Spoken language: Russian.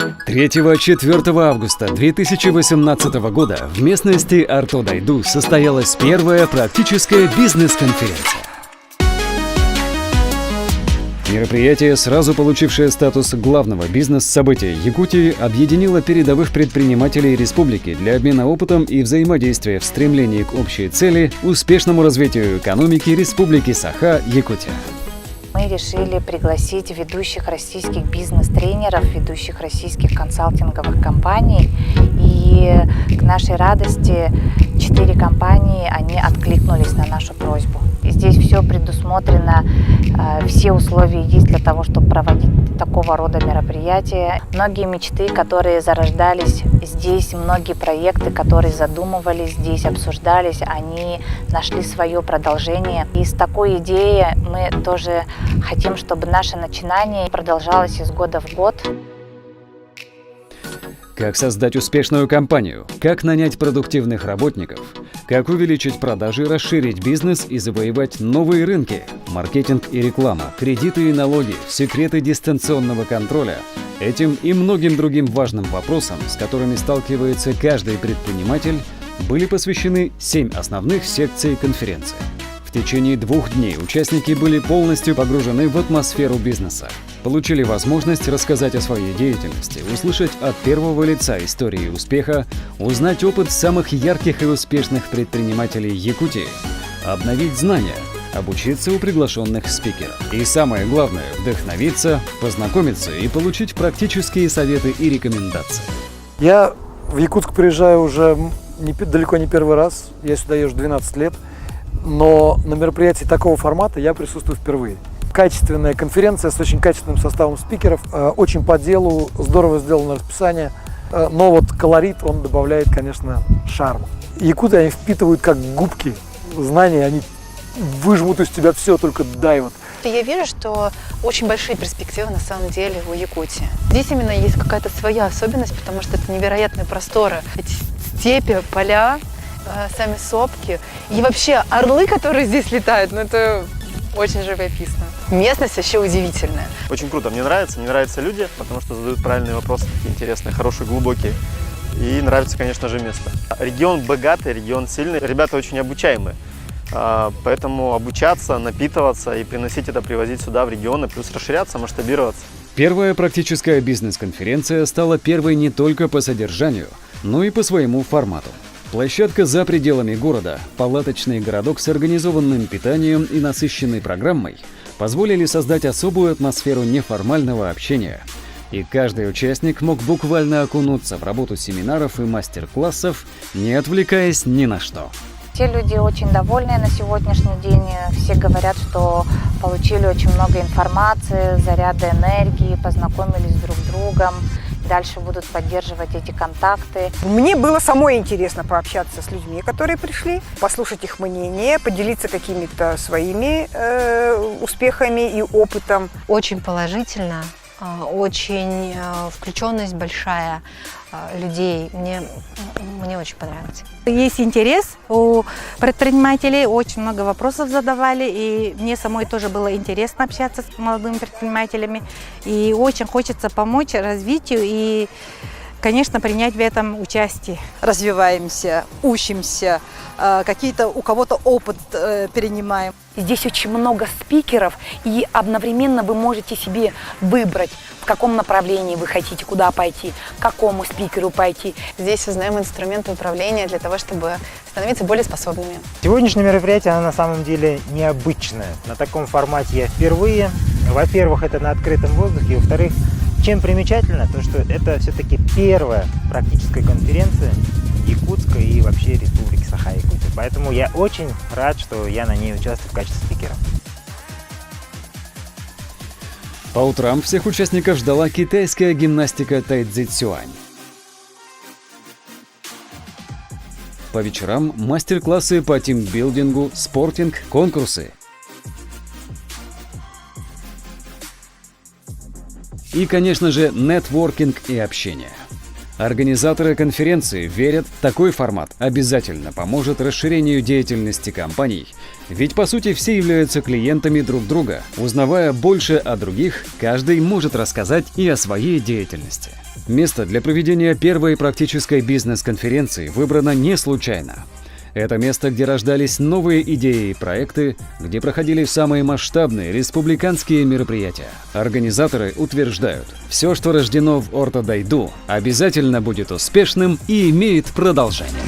3-4 августа 2018 года в местности Артодайду состоялась первая практическая бизнес-конференция. Мероприятие, сразу получившее статус главного бизнес-события Якутии, объединило передовых предпринимателей республики для обмена опытом и взаимодействия в стремлении к общей цели – успешному развитию экономики Республики Саха-Якутия. Мы решили пригласить ведущих российских бизнес-тренеров, ведущих российских консалтинговых компаний. И к нашей радости 4 компании, они откликнулись на нашу просьбу. И здесь все предусмотрено, все условия есть для того, чтобы проводить такого рода мероприятия. Многие мечты, которые зарождались здесь, многие проекты, которые задумывались здесь, обсуждались, они нашли свое продолжение. И с такой идеей мы тоже хотим, чтобы наше начинание продолжалось из года в год. Как создать успешную компанию? Как нанять продуктивных работников? Как увеличить продажи, расширить бизнес и завоевать новые рынки? Маркетинг и реклама, кредиты и налоги, секреты дистанционного контроля. Этим и многим другим важным вопросам, с которыми сталкивается каждый предприниматель, были посвящены 7 основных секций конференции. В течение 2 дней участники были полностью погружены в атмосферу бизнеса. Получили возможность рассказать о своей деятельности, услышать от первого лица истории успеха, узнать опыт самых ярких и успешных предпринимателей Якутии, обновить знания, обучиться у приглашенных спикеров. И самое главное – вдохновиться, познакомиться и получить практические советы и рекомендации. Я в Якутск приезжаю уже далеко не первый раз, я сюда езжу 12 лет, но на мероприятии такого формата я присутствую впервые. Качественная конференция с очень качественным составом спикеров, очень по делу, здорово сделано расписание, но вот колорит он добавляет, конечно, шарм. Якуты, они впитывают как губки знания, они выжмут из тебя все, только дай вот. Я вижу, что очень большие перспективы на самом деле у Якутии. Здесь именно есть какая-то своя особенность, потому что это невероятные просторы. Эти степи, поля, сами сопки и вообще орлы, которые здесь летают, это очень живописно. Местность вообще удивительная. Очень круто, мне нравятся люди, потому что задают правильные вопросы, такие интересные, хорошие, глубокие. И нравится, конечно же, место. Регион богатый, регион сильный, ребята очень обучаемые. Поэтому обучаться, напитываться и приносить это, привозить сюда в регионы, плюс расширяться, масштабироваться. Первая практическая бизнес-конференция стала первой не только по содержанию, но и по своему формату. Площадка за пределами города, палаточный городок с организованным питанием и насыщенной программой позволили создать особую атмосферу неформального общения. И каждый участник мог буквально окунуться в работу семинаров и мастер-классов, не отвлекаясь ни на что. Все люди очень довольны на сегодняшний день. Все говорят, что получили очень много информации, заряда энергии, познакомились друг с другом. Дальше будут поддерживать эти контакты. Мне было самой интересно пообщаться с людьми, которые пришли, послушать их мнение, поделиться какими-то своими успехами и опытом. Очень положительно, очень включенность большая людей. Мне очень понравилось. Есть интерес у предпринимателей, очень много вопросов задавали, и мне самой тоже было интересно общаться с молодыми предпринимателями. И очень хочется помочь развитию и, конечно, принять в этом участие. Развиваемся, учимся, какие-то у кого-то опыт перенимаем. Здесь очень много спикеров, и одновременно вы можете себе выбрать, в каком направлении вы хотите, куда пойти, к какому спикеру пойти. Здесь узнаем инструменты управления для того, чтобы становиться более способными. Сегодняшнее мероприятие, оно на самом деле необычное. На таком формате я впервые. Во-первых, это на открытом воздухе. Во-вторых, чем примечательно, то что это все-таки первая практическая конференция Якутска и вообще Республики Саха-Якутия. Поэтому я очень рад, что я на ней участвую в качестве спикера. По утрам всех участников ждала китайская гимнастика тайцзи-цюань. По вечерам мастер-классы по тимбилдингу, спортинг, конкурсы. И, конечно же, нетворкинг и общение. Организаторы конференции верят, такой формат обязательно поможет расширению деятельности компаний, ведь по сути все являются клиентами друг друга. Узнавая больше о других, каждый может рассказать и о своей деятельности. Место для проведения первой практической бизнес-конференции выбрано не случайно. Это место, где рождались новые идеи и проекты, где проходили самые масштабные республиканские мероприятия. Организаторы утверждают, все, что рождено в Орто Дойду, обязательно будет успешным и имеет продолжение.